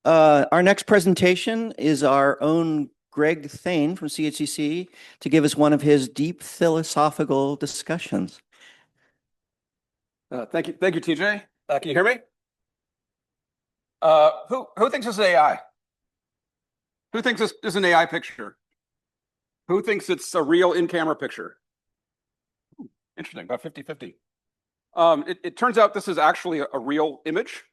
Our next presentation is our own Greg Thain from CHCC to give us one of his deep philosophical discussions. Thank you, TJ. Can you hear me? Who thinks this is AI? Who thinks this is an AI picture? Who thinks it's a real in-camera picture? Interesting, about 50-50. It turns out this is actually a real image.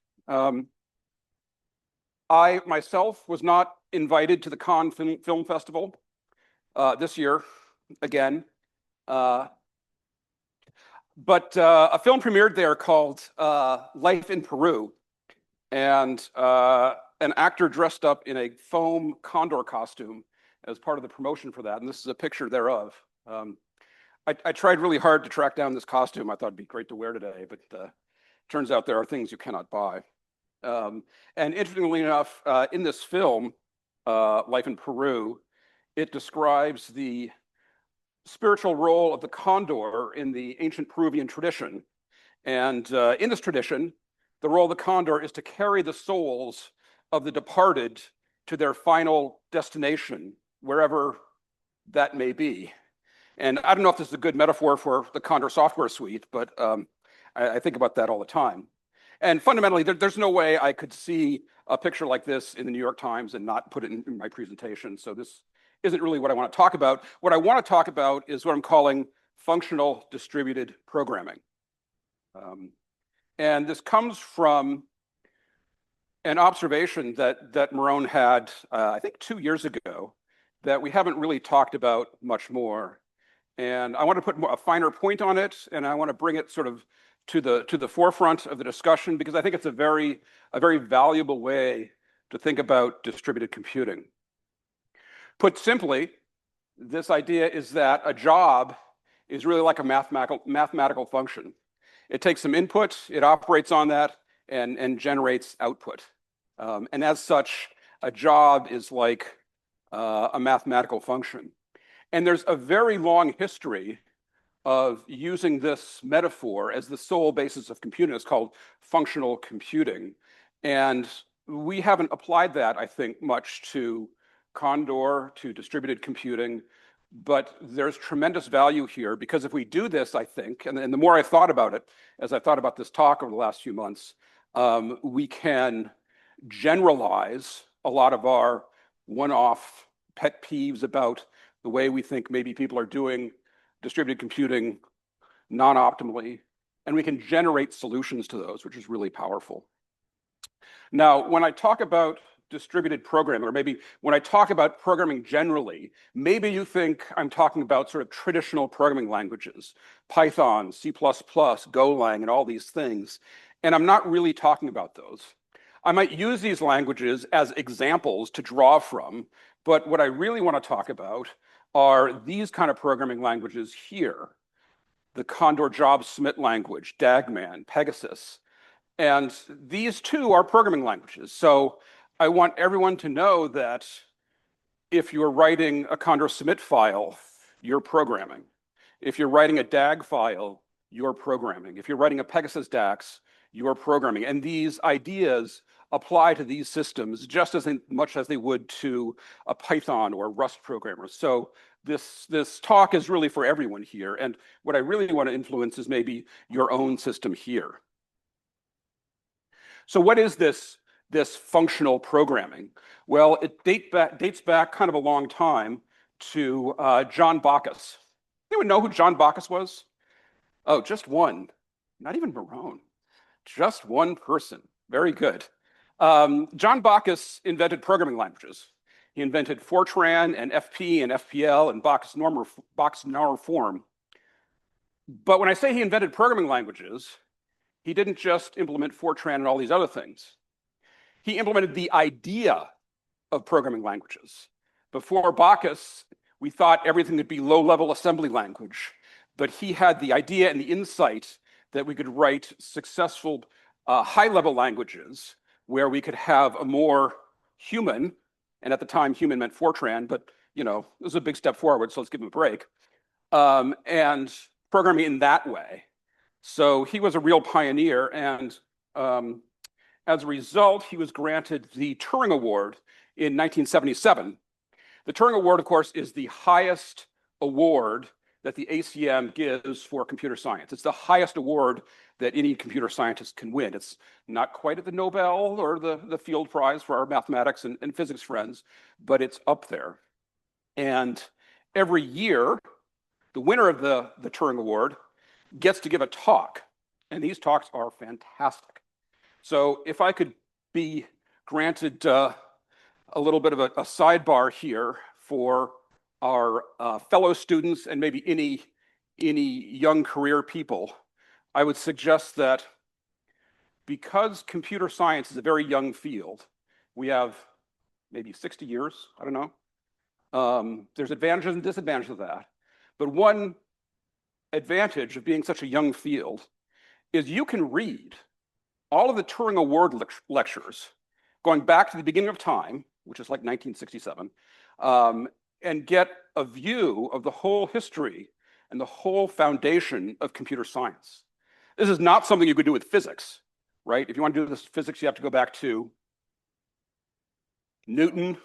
I myself was not invited to the Cannes Film Festival this year, again. But a film premiered there called Life in Peru. And an actor dressed up in a foam condor costume as part of the promotion for that. And this is a picture thereof. I tried really hard to track down this costume. I thought it'd be great to wear today, but turns out there are things you cannot buy. And interestingly enough, in this film, Life in Peru, it describes the spiritual role of the condor in the ancient Peruvian tradition. And in this tradition, the role of the condor is to carry the souls of the departed to their final destination, wherever that may be. And I don't know if this is a good metaphor for the Condor software suite, but I think about that all the time. And fundamentally, there's no way I could see a picture like this in the New York Times and not put it in my presentation. So this isn't really what I want to talk about. What I want to talk about is what I'm calling functional distributed programming. And this comes from an observation that Marone had, I think 2 years ago, that we haven't really talked about much more. And I want to put a finer point on it, and I want to bring it sort of to the forefront of the discussion, because I think it's a very valuable way to think about distributed computing. Put simply, this idea is that a job is really like a mathematical function. It takes some input, it operates on that, and generates output. And as such, a job is like a mathematical function. And there's a very long history of using this metaphor as the sole basis of computing. It's called functional computing. And we haven't applied that, I think, much to Condor, to distributed computing. But there's tremendous value here, because if we do this, I think, and the more I thought about it, as I thought about this talk over the last few months, we can generalize a lot of our one-off pet peeves about the way we think maybe people are doing distributed computing non-optimally, and we can generate solutions to those, which is really powerful. Now, when I talk about distributed programming, or maybe when I talk about programming generally, maybe you think I'm talking about sort of traditional programming languages, Python, C++, Golang, and all these things. And I'm not really talking about those. I might use these languages as examples to draw from, but what I really want to talk about are these kind of programming languages here: the Condor Job Submit language, Dagman, Pegasus. And these two are programming languages. So I want everyone to know that if you're writing a Condor Submit file, you're programming. If you're writing a DAG file, you're programming. If you're writing a Pegasus DAX, you're programming. And these ideas apply to these systems just as much as they would to a Python or Rust programmer. So this talk is really for everyone here. And what I really want to influence is maybe your own system here. So what is this functional programming? Well, it dates back kind of a long time to John Bacchus. Anyone know who John Bacchus was? Oh, just one. Not even Marone. Just one person. Very good. John Bacchus invented programming languages. He invented Fortran and FP and FPL and Bacchus normal form. But when I say he invented programming languages, he didn't just implement Fortran and all these other things. He implemented the idea of programming languages. Before Bacchus, we thought everything would be low-level assembly language, but he had the idea and the insight that we could write successful high-level languages where we could have a more human, and at the time human meant Fortran, but it was a big step forward, so let's give him a break, and programming in that way. So he was a real pioneer, and As a result, he was granted the Turing Award in 1977. The Turing Award, of course, is the highest award that the ACM gives for computer science. It's the highest award that any computer scientist can win. It's not quite at the Nobel or the Field Prize for our mathematics and physics friends, but it's up there. And every year, the winner of the Turing Award gets to give a talk. And these talks are fantastic. So if I could be granted a little bit of a sidebar here for our fellow students and maybe any young career people, I would suggest that because computer science is a very young field, we have maybe 60 years, I don't know. There's advantages and disadvantages of that. But one advantage of being such a young field is you can read all of the Turing Award lectures going back to the beginning of time, which is like 1967, and get a view of the whole history and the whole foundation of computer science. This is not something you could do with physics, right? If you want to do this physics, you have to go back to Newton,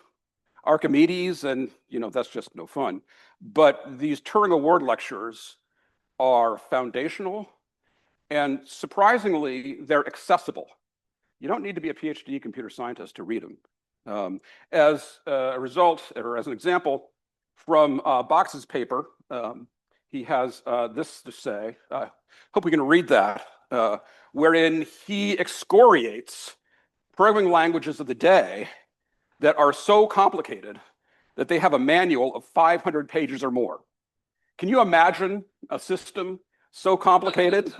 Archimedes, and that's just no fun. But these Turing Award lectures are foundational, and surprisingly, they're accessible. You don't need to be a PhD computer scientist to read them. As a result, or as an example, from Box's paper, he has this to say. Hope we can read that, wherein he excoriates programming languages of the day that are so complicated that they have a manual of 500 pages or more. Can you imagine a system so complicated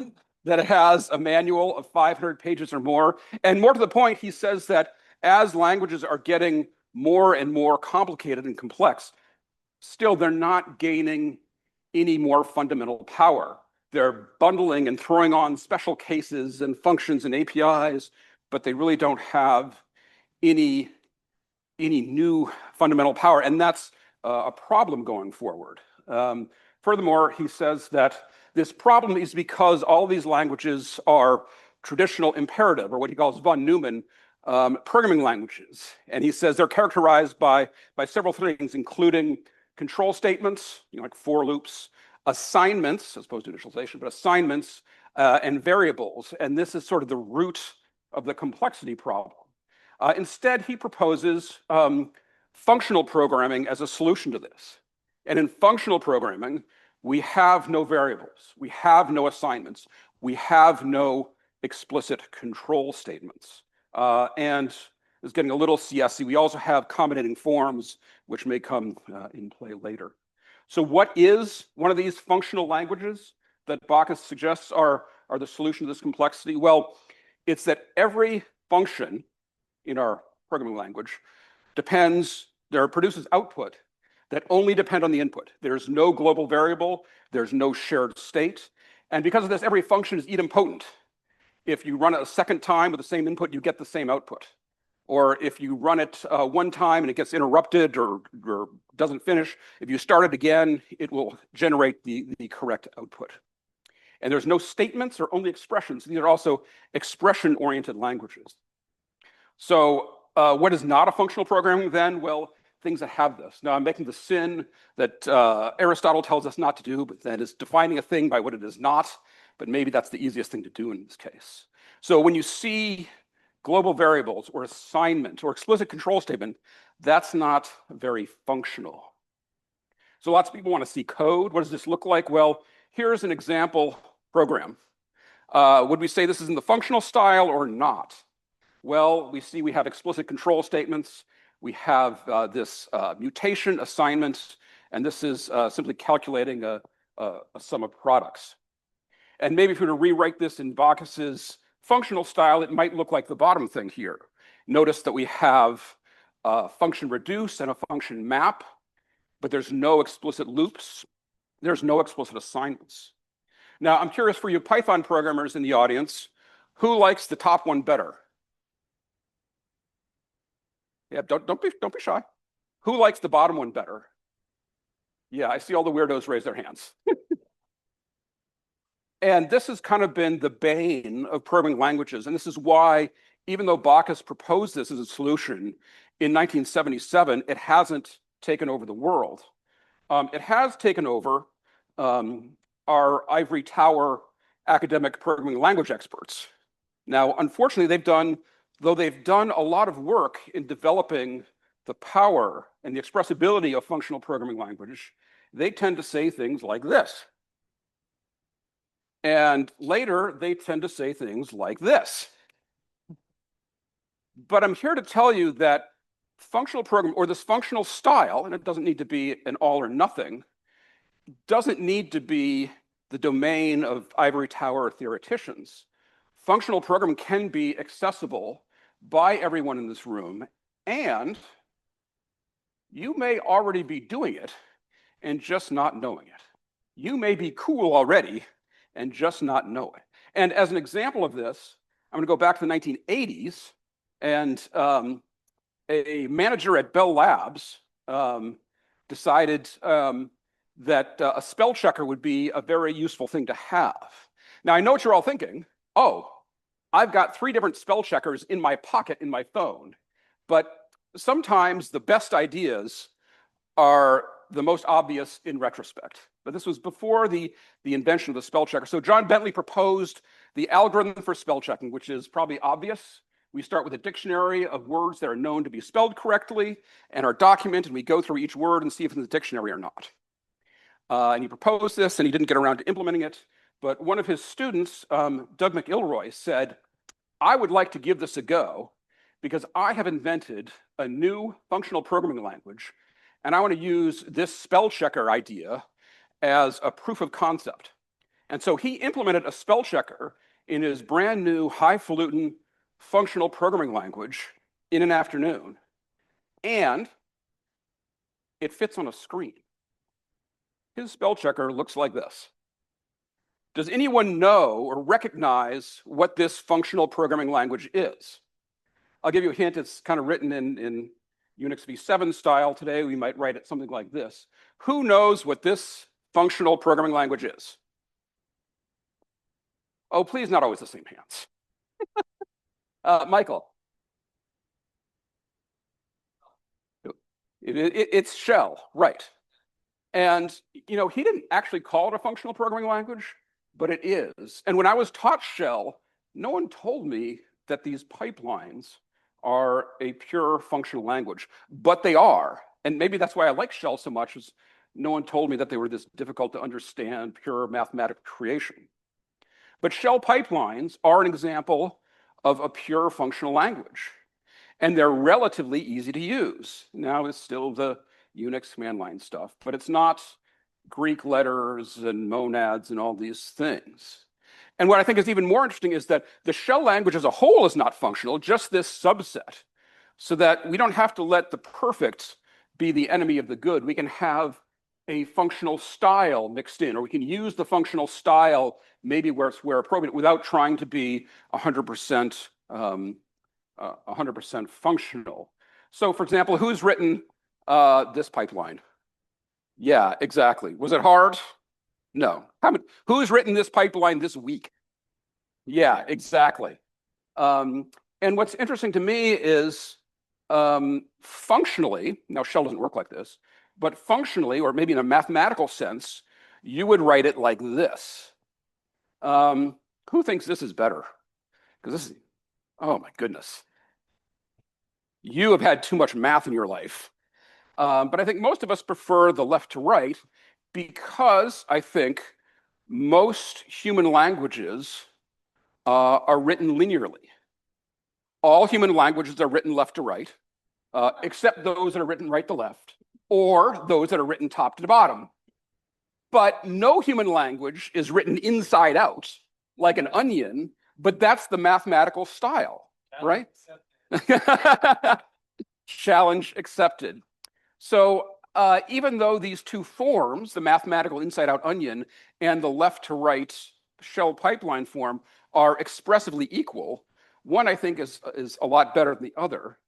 that it has a manual of 500 pages or more? And more to the point, he says that as languages are getting more and more complicated and complex, still they're not gaining any more fundamental power. They're bundling and throwing on special cases and functions and APIs, but they really don't have any new fundamental power, and that's a problem going forward. Furthermore, he says that this problem is because all these languages are traditional imperative, or what he calls von Neumann programming languages. And he says they're characterized by several things, including control statements, like for loops, assignments, as opposed to initialization, but assignments and variables. And this is sort of the root of the complexity problem. Instead, he proposes functional programming as a solution to this. And in functional programming, we have no variables, we have no assignments, we have no explicit control statements. And it's getting a little CSy. We also have accommodating forms, which may come in play later. So what is one of these functional languages that Bacchus suggests are the solution to this complexity? Well, it's that every function in our programming language produces output that only depend on the input. There's no global variable, there's no shared state. And because of this, every function is idempotent. If you run it a second time with the same input, you get the same output. Or if you run it one time and it gets interrupted or doesn't finish, if you start it again, it will generate the correct output. And there's no statements or only expressions. These are also expression-oriented languages. So what is not a functional programming then? Well, things that have this. Now I'm making the sin that Aristotle tells us not to do, but that is defining a thing by what it is not. But maybe that's the easiest thing to do in this case. So when you see global variables or assignment or explicit control statement, that's not very functional. So lots of people want to see code. What does this look like? Well, here's an example program. Would we say this is in the functional style or not? Well, we see we have explicit control statements. We have this mutation assignment, and this is simply calculating a sum of products. And maybe if we were to rewrite this in Bacchus's functional style, it might look like the bottom thing here. Notice that we have a function reduce and a function map, but there's no explicit loops. There's no explicit assignments. Now, I'm curious for you Python programmers in the audience, who likes the top one better? Yeah, don't be shy. Who likes the bottom one better? Yeah, I see all the weirdos raise their hands. And this has kind of been the bane of programming languages. And this is why even though Bacchus proposed this as a solution in 1977, it hasn't taken over the world. It has taken over our ivory tower academic programming language experts. Now, unfortunately, though they've done a lot of work in developing the power and the expressibility of functional programming language, they tend to say things like this. And later, they tend to say things like this. But I'm here to tell you that functional program, or this functional style, and it doesn't need to be an all or nothing, doesn't need to be the domain of ivory tower theoreticians. Functional programming can be accessible by everyone in this room, and you may already be doing it and just not knowing it. You may be cool already and just not know it. And as an example of this, I'm going to go back to the 1980s, and a manager at Bell Labs decided that a spell checker would be a very useful thing to have. Now, I know what you're all thinking. Oh, I've got 3 different spell checkers in my pocket in my phone. But sometimes the best ideas are the most obvious in retrospect. But this was before the invention of the spell checker. So John Bentley proposed the algorithm for spell checking, which is probably obvious. We start with a dictionary of words that are known to be spelled correctly and are documented, and we go through each word and see if it's in the dictionary or not. And he proposed this, and he didn't get around to implementing it. But one of his students, Doug McIlroy, said, I would like to give this a go because I have invented a new functional programming language, and I want to use this spell checker idea as a proof of concept. And so he implemented a spell checker in his brand new highfalutin functional programming language in an afternoon. And it fits on a screen. His spell checker looks like this. Does anyone know or recognize what this functional programming language is? I'll give you a hint. It's kind of written in Unix v7 style. Today, we might write it something like this. Who knows what this functional programming language is? Oh, please, not always the same hands. Michael. It's shell, right. And he didn't actually call it a functional programming language, but it is. And when I was taught shell, no one told me that these pipelines are a pure functional language, but they are. And maybe that's why I like shell so much, is no one told me that they were this difficult to understand, pure mathematical creation. But shell pipelines are an example of a pure functional language, and they're relatively easy to use. Now it's still the Unix command line stuff, but it's not Greek letters and monads and all these things. And what I think is even more interesting is that the shell language as a whole is not functional, just this subset, so that we don't have to let the perfect be the enemy of the good. We can have a functional style mixed in, or we can use the functional style maybe where appropriate without trying to be 100% functional. So for example, who's written this pipeline? Yeah, exactly. Was it hard? No. Who's written this pipeline this week? Yeah, exactly. And what's interesting to me is functionally, now shell doesn't work like this, but functionally, or maybe in a mathematical sense, you would write it like this. Who thinks this is better? Because this is, oh my goodness. You have had too much math in your life. But I think most of us prefer the left to right because I think most human languages are written linearly. All human languages are written left to right, except those that are written right to left, or those that are written top to bottom. But no human language is written inside out, like an onion, but that's the mathematical style, right? Challenge accepted. So even though these two forms, the mathematical inside-out onion and the left-to-right shell pipeline form, are expressively equal, one I think is a lot better than the other.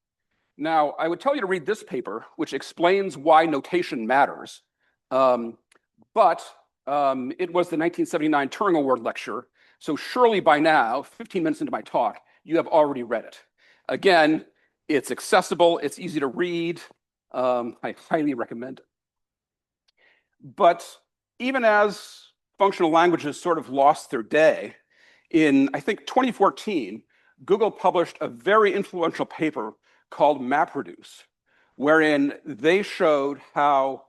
Now, I would tell you to read this paper, which explains why notation matters. But it was the 1979 Turing Award lecture. So surely by now, 15 minutes into my talk, you have already read it. Again, it's accessible, it's easy to read. I highly recommend it. But even as functional languages sort of lost their day, in, I think, 2014, Google published a very influential paper called MapReduce, wherein they showed how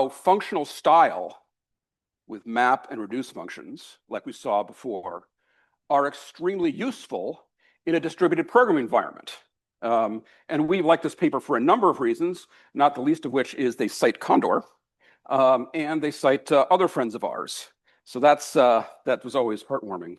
functional style with map and reduce functions, like we saw before, are extremely useful in a distributed programming environment. And we like this paper for a number of reasons, not the least of which is they cite Condor, and they cite other friends of ours. So that was always heartwarming.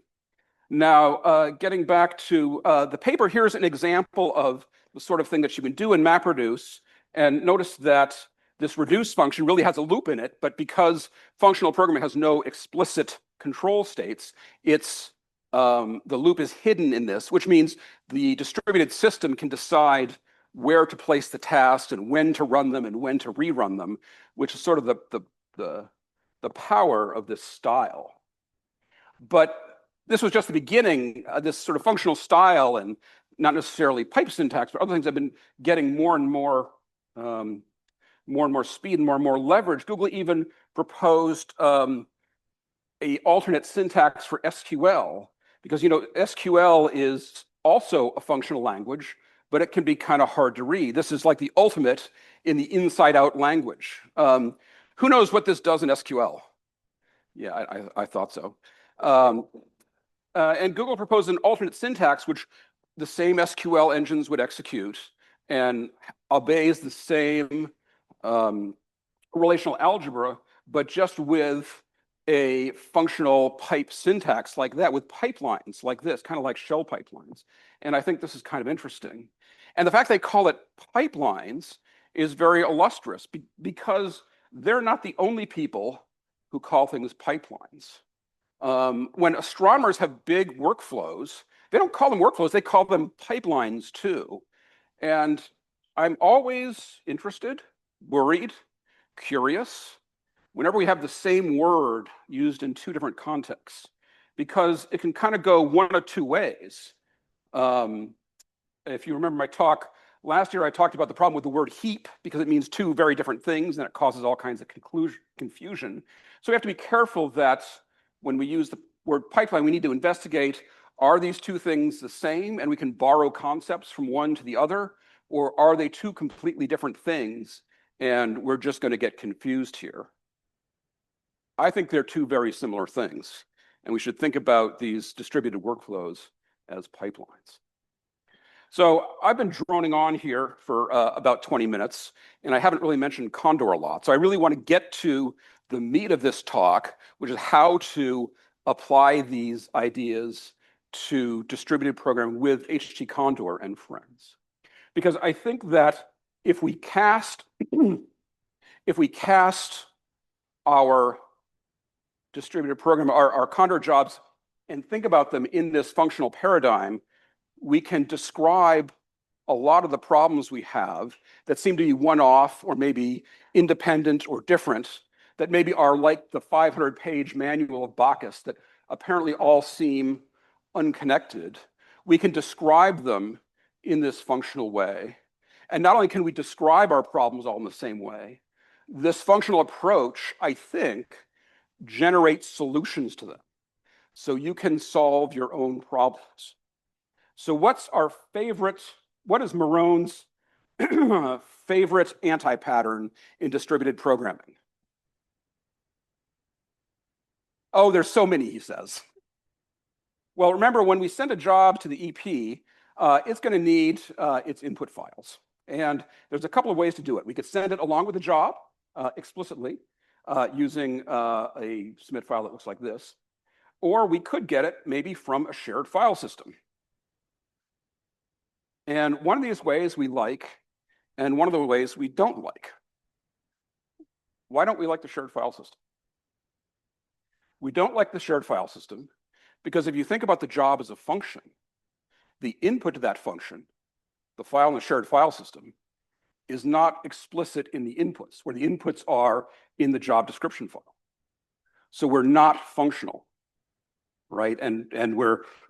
Now, getting back to the paper, here's an example of the sort of thing that you can do in MapReduce. And notice that this reduce function really has a loop in it, but because functional programming has no explicit control states, the loop is hidden in this, which means the distributed system can decide where to place the tasks and when to run them and when to rerun them, which is sort of the power of this style. But this was just the beginning. This sort of functional style and not necessarily pipe syntax, but other things have been getting more and more speed and more leverage. Google even proposed a alternate syntax for SQL, because SQL is also a functional language, but it can be kind of hard to read. This is like the ultimate in the inside-out language. Who knows what this does in SQL? Yeah, I thought so. And Google proposed an alternate syntax, which the same SQL engines would execute and obeys the same relational algebra, but just with a functional pipe syntax like that, with pipelines like this, kind of like shell pipelines. And I think this is kind of interesting. And the fact they call it pipelines is very illustrious because they're not the only people who call things pipelines. When astronomers have big workflows, they don't call them workflows, they call them pipelines too. And I'm always interested, worried, curious, whenever we have the same word used in two different contexts, because it can kind of go one of two ways. If you remember my talk last year, I talked about the problem with the word heap because it means two very different things and it causes all kinds of confusion. So we have to be careful that when we use the word pipeline, we need to investigate, are these two things the same and we can borrow concepts from one to the other, or are they two completely different things and we're just going to get confused here? I think they're two very similar things, and we should think about these distributed workflows as pipelines. So I've been droning on here for about 20 minutes, and I haven't really mentioned Condor a lot. So I really want to get to the meat of this talk, which is how to apply these ideas to distributed programming with HT Condor and friends. Because I think that if we cast our distributed program, our Condor jobs, and think about them in this functional paradigm, we can describe a lot of the problems we have that seem to be one-off or maybe independent or different, that maybe are like the 500-page manual of Bacchus that apparently all seem unconnected. We can describe them in this functional way. And not only can we describe our problems all in the same way, this functional approach, I think, generates solutions to them. So you can solve your own problems. So what is Marone's favorite anti-pattern in distributed programming? Oh, there's so many, he says. Well, remember, when we send a job to the EP, it's going to need its input files. And there's a couple of ways to do it. We could send it along with the job explicitly using a submit file that looks like this. Or we could get it maybe from a shared file system. And one of these ways we like, and one of the ways we don't like. Why don't we like the shared file system? We don't like the shared file system because if you think about the job as a function, the input to that function, the file in the shared file system, is not explicit in the inputs, where the inputs are in the job description file. So we're not functional, right? And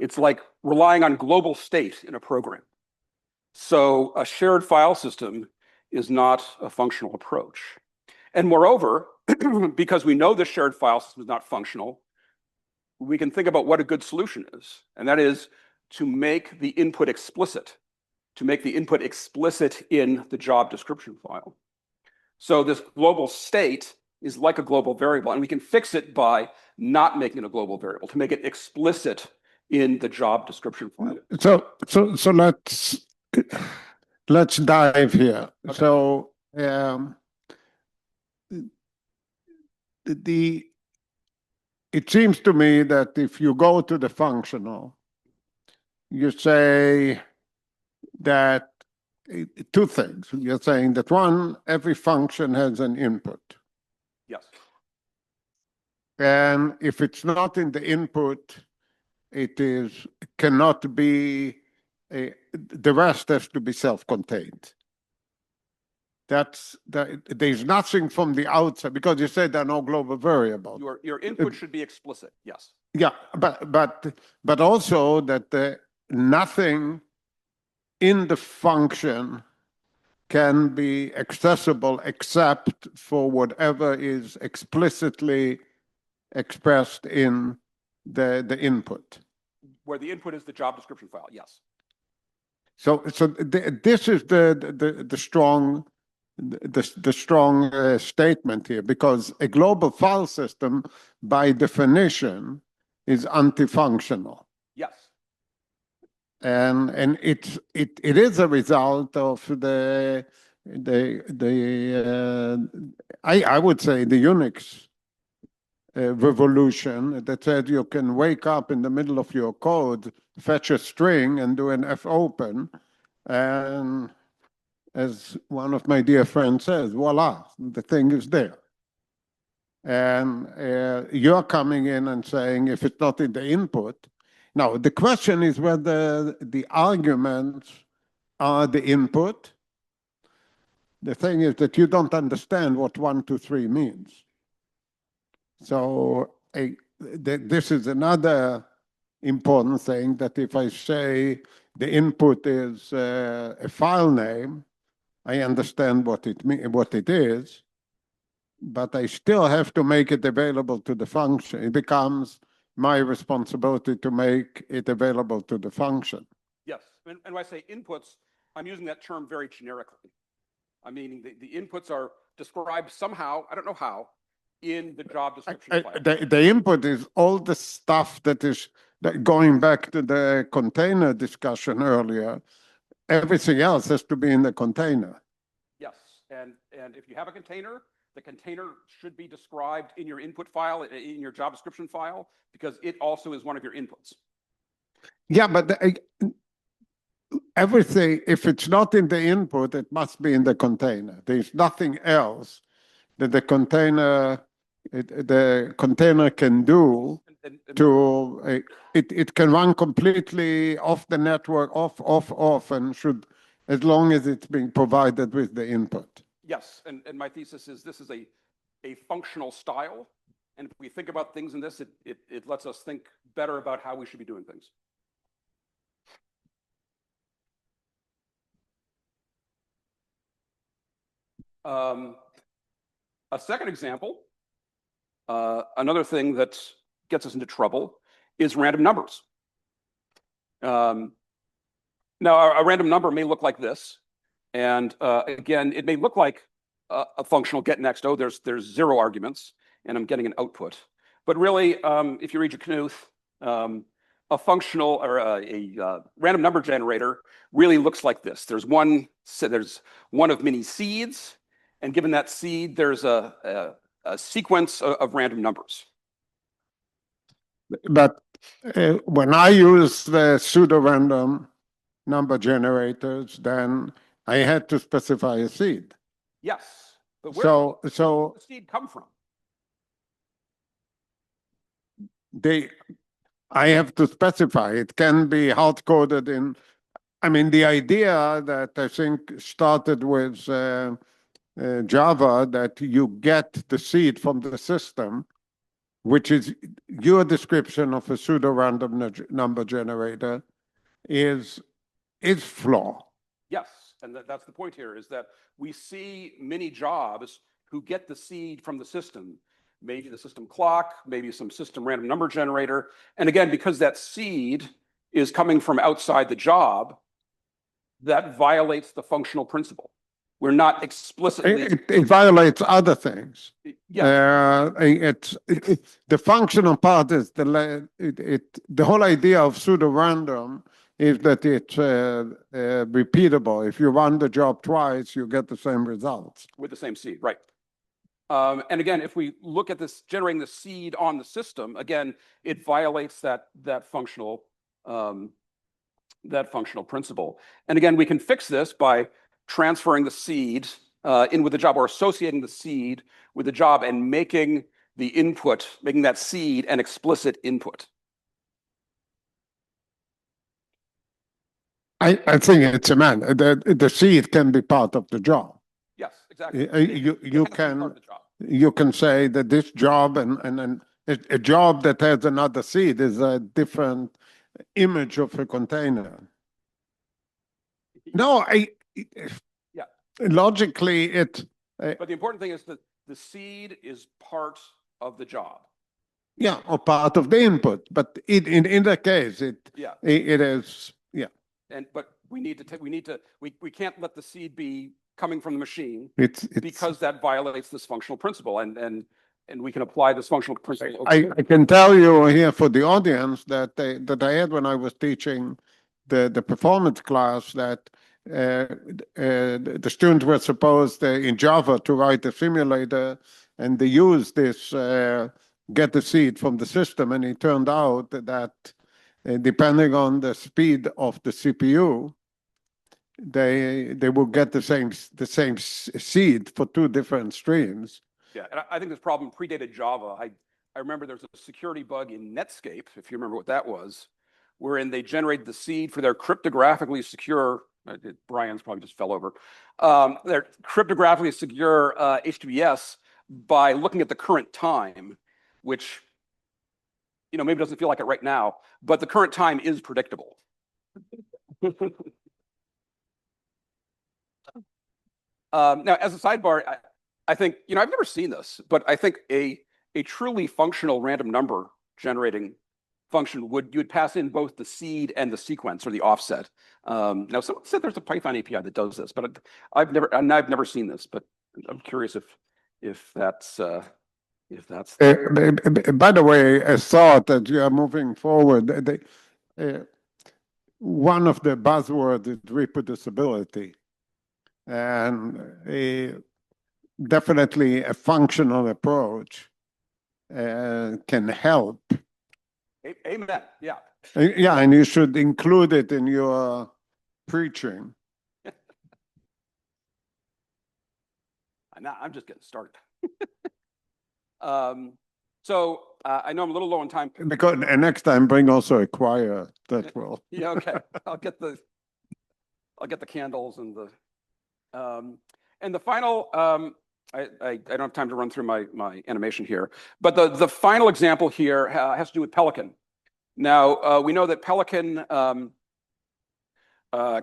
it's like relying on global state in a program. So a shared file system is not a functional approach. And moreover, because we know the shared file system is not functional, we can think about what a good solution is. And that is to make the input explicit, in the job description file. So this global state is like a global variable, and we can fix it by not making it a global variable, to make it explicit in the job description file. So let's dive here. Okay. So it seems to me that if you go to the functional, you say that two things. You're saying that one, every function has an input. Yes. And if it's not in the input, cannot be, the rest has to be self-contained. There's nothing from the outside, because you said there are no global variables. Your input should be explicit, yes. Yeah, but also that nothing in the function can be accessible except for whatever is explicitly expressed in the input. Where the input is the job description file, yes. So this is the strong statement here, because a global file system, by definition, is anti-functional. Yes. And it is a result of I would say the Unix revolution that said you can wake up in the middle of your code, fetch a string and do an fopen, and as one of my dear friends says, voila, the thing is there. And you're coming in and saying, if it's not in the input. Now, the question is whether the arguments are the input. The thing is that you don't understand what 1, 2, 3 means. So this is another important thing, that if I say the input is a file name, I understand what it is, but I still have to make it available to the function. It becomes my responsibility to make it available to the function. Yes, and when I say inputs, I'm using that term very generically. I mean, the inputs are described somehow, I don't know how, in the job description file. The input is all the stuff going back to the container discussion earlier. Everything else has to be in the container. Yes, and if you have a container, the container should be described in your input file, in your job description file, because it also is one of your inputs. Yeah, but everything, if it's not in the input, it must be in the container. There's nothing else that the container can do to, it can run completely off the network, off, and should, as long as it's being provided with the input. Yes, and my thesis is this is a functional style, and if we think about things in this, it lets us think better about how we should be doing things. A second example, another thing that gets us into trouble is random numbers. Now, a random number may look like this. And again, it may look like a functional get next. Oh, there's 0 arguments, and I'm getting an output. But really, if you read your Knuth, a functional or a random number generator really looks like this. There's one of many seeds, and given that seed, there's a sequence of random numbers. But when I use the pseudo-random number generators, then I had to specify a seed. Yes, but where does the seed come from? I have to specify. It can be hard-coded in. I mean, the idea that I think started with Java, that you get the seed from the system, which is your description of a pseudo-random number generator, is flawed. Yes, and that's the point here, is that we see many jobs who get the seed from the system, maybe the system clock, maybe some system random number generator. And again, because that seed is coming from outside the job, that violates the functional principle. We're not explicitly. It violates other things. Yeah. The functional part is the whole idea of pseudo-random is that it's repeatable. If you run the job twice, you get the same results. With the same seed, right. And again, if we look at this generating the seed on the system, again, it violates that functional principle. And again, we can fix this by transferring the seed in with the job, or associating the seed with the job and making the input, making that seed an explicit input. I think it's a man. The seed can be part of the job. Yes, exactly. You can say that this job and a job that has another seed is a different image of a container. No, yeah. Logically, but the important thing is that the seed is part of the job. Yeah, or part of the input. But in that case, it is, yeah. But we can't let the seed be coming from the machine, because that violates this functional principle, and we can apply this functional principle. I can tell you here for the audience that I had when I was teaching the performance class, that the students were supposed in Java to write a simulator, and they used this get the seed from the system, and it turned out that depending on the speed of the CPU, they will get the same seed for two different streams. Yeah, and I think this problem predated Java. I remember there's a security bug in Netscape, if you remember what that was, wherein they generated the seed for their cryptographically secure, Brian's probably just fell over, their cryptographically secure HTTPS by looking at the current time, which, maybe doesn't feel like it right now, but the current time is predictable. Now, as a sidebar, I think, I've never seen this, but I think a truly functional random number generating function you would pass in both the seed and the sequence, or the offset. Now, someone said there's a Python API that does this, but I've never seen this, but I'm curious if that's by the way, a thought that you are moving forward, one of the buzzwords is reproducibility, and definitely a functional approach can help. Amen. Yeah. Yeah, and you should include it in your preaching. Now I'm just getting started. So I know I'm a little low on time. Because next time, bring also a choir. That will. Yeah. Okay. I'll get the candles and the final. I don't have time to run through my animation here, but the final example here has to do with Pelican. Now we know that Pelican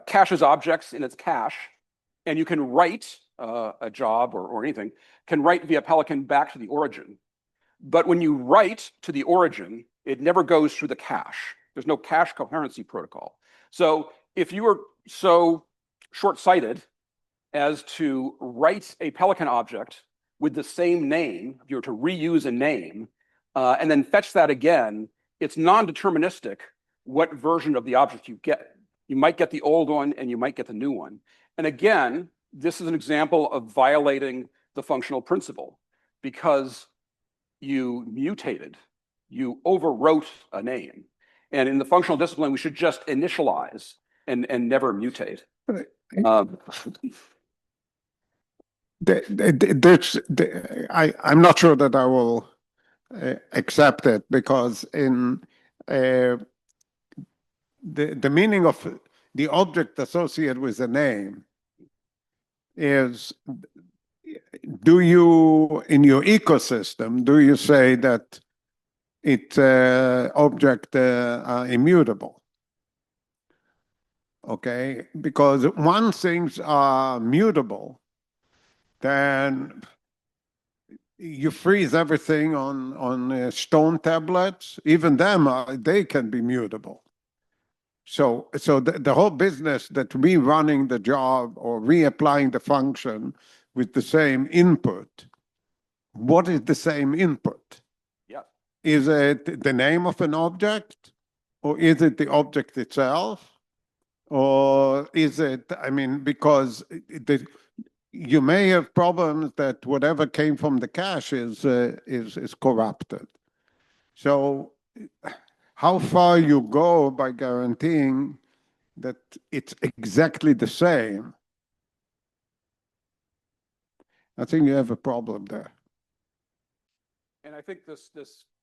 caches objects in its cache, and you can write a job or anything can write via Pelican back to the origin. But when you write to the origin, it never goes through the cache. There's no cache coherency protocol. So if you were so short-sighted as to write a Pelican object with the same name, if you were to reuse a name, and then fetch that again, it's non-deterministic what version of the object you get. You might get the old one and you might get the new one. And again, this is an example of violating the functional principle, because you mutated, you overwrote a name. And in the functional discipline, we should just initialize and never mutate. I'm not sure that I will accept it, because in the meaning of the object associated with a name is, do you, in your ecosystem, do you say that its object are immutable. Okay, because once things are mutable, then you freeze everything on stone tablets. Even them, they can be mutable. So the whole business that we running the job or reapplying the function with the same input, what is the same input? Yeah. Is it the name of an object, or is it the object itself? Or is it, I mean, because you may have problems that whatever came from the cache is corrupted. So how far you go by guaranteeing that it's exactly the same, I think you have a problem there. And I think this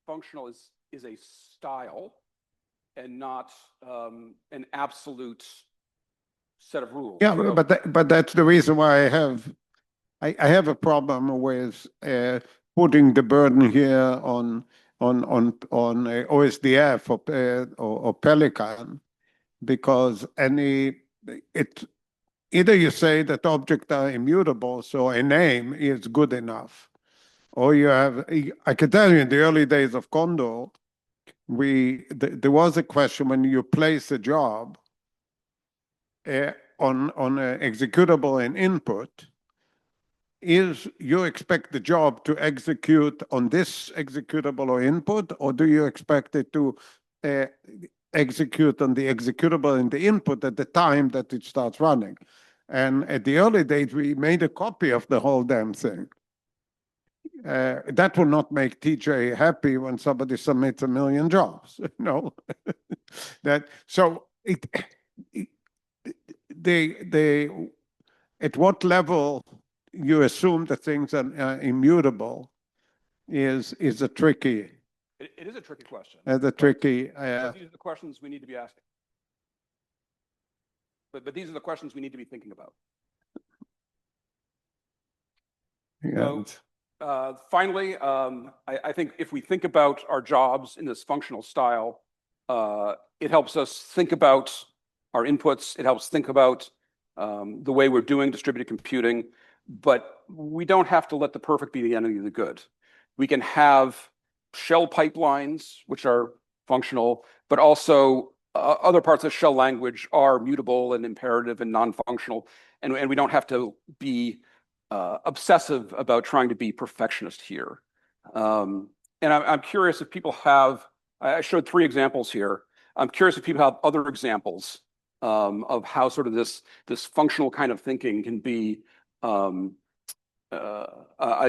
functional is a style and not an absolute set of rules. Yeah, So, but that's the reason why I have a problem with putting the burden here on OSDF or Pelican, because either you say that objects are immutable, so a name is good enough, or I can tell you in the early days of Condor, there was a question when you place a job on an executable and input, is you expect the job to execute on this executable or input, or do you expect it to execute on the executable and the input at the time that it starts running? And at the early days, we made a copy of the whole damn thing. That will not make TJ happy when somebody submits 1 million jobs. No, at what level you assume that things are immutable is a tricky. it is a tricky question. But these are the questions we need to be asking. But these are the questions we need to be thinking about. Yeah. So, finally, I think if we think about our jobs in this functional style, it helps us think about our inputs. It helps think about the way we're doing distributed computing, but we don't have to let the perfect be the enemy of the good. We can have shell pipelines, which are functional, but also other parts of shell language are mutable and imperative and non-functional, and we don't have to be obsessive about trying to be perfectionist here. And I'm curious if people have, I showed 3 examples here. I'm curious if people have other examples of how sort of this functional kind of thinking can be a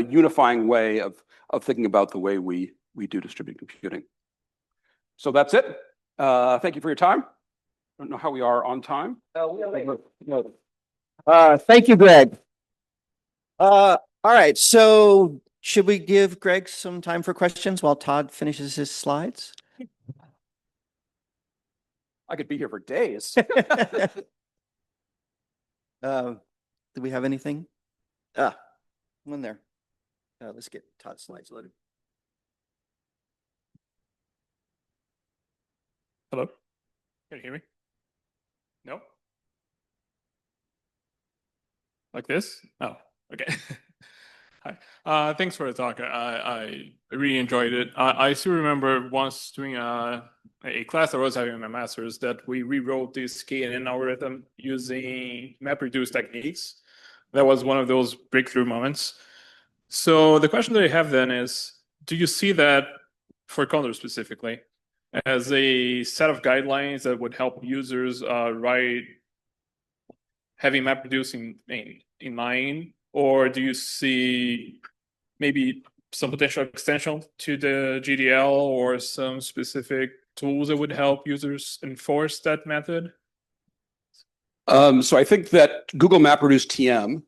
unifying way of thinking about the way we do distributed computing. So that's it. Thank you for your time. I don't know how we are on time. Thank you, Greg. All right, so should we give Greg some time for questions while Todd finishes his slides? I could be here for days. Do we have anything? One there. Let's get Todd's slides loaded. Hello? Can you hear me? No? Like this? Oh, okay. Hi. Thanks for the talk. I really enjoyed it. I still remember once doing a class I was having in my master's that we rewrote this KNN algorithm using MapReduce techniques. That was one of those breakthrough moments. So the question that I have then is, do you see that for Condor specifically as a set of guidelines that would help users write having MapReduce in mind? Or do you see maybe some potential extension to the GDL or some specific tools that would help users enforce that method? So I think that Google MapReduce TM,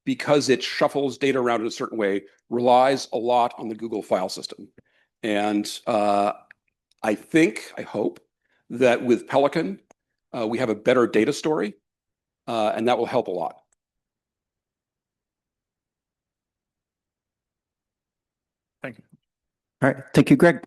because it shuffles data around in a certain way, relies a lot on the Google file system. And I hope that with Pelican, we have a better data story, and that will help a lot. Thank you. All right. Thank you, Greg.